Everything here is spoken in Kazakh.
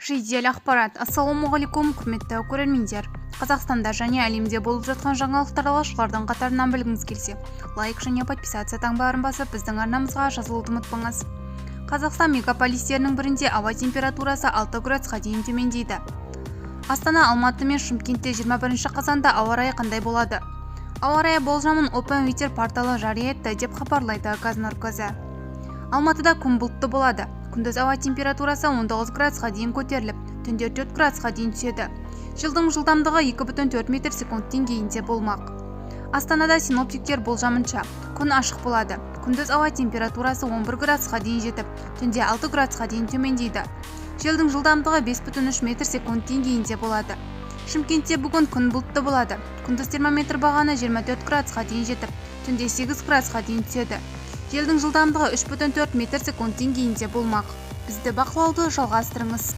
Жедел ақпарат. Ассалаумағалейкум, құрметті көрермендер. Қазақстанда және әлемде болып жатқан жаңалықтар алғашқылардың қатарынан білгіңіз келсе, лайк және подписация таңбаларын басып, біздің арнамызға жазылуды ұмытпаңыз. Қазақстан мегаполистерінің бірінде ауа температурасы 6 градусқа дейін төмендейді. Астана, Алматы мен Шымкентте 21 қазанда ауа райы қандай болады? Ауа райы болжамын OpenWeather порталы жария етті деп хабарлайды Қазнұр. Алматыда күн бұлтты болады. Күндіз ауа температурасы 19 градусқа дейін көтеріліп, түнде 4 градусқа дейін түседі. Жылдың жылдамдығы 2,4 метр секунд деңгейінде болмақ. Астанада синоптиктер болжамынша күн ашық болады. Күндіз ауа температурасы 11 градусқа дейін жетіп, түнде 6 градусқа дейін төмендейді. Желдің жылдамдығы 5,3 метр секунд деңгейінде болады. Шымкентте бүгін күн бұлтты болады. Күндіз термометр бағаны 24 градусқа дейін жетіп, түнде 8 градусқа дейін түседі. Желдің жылдамдығы 3,4 метр секунд деңгейінде болмақ. Бізді бақылауды жалғастырыңыз.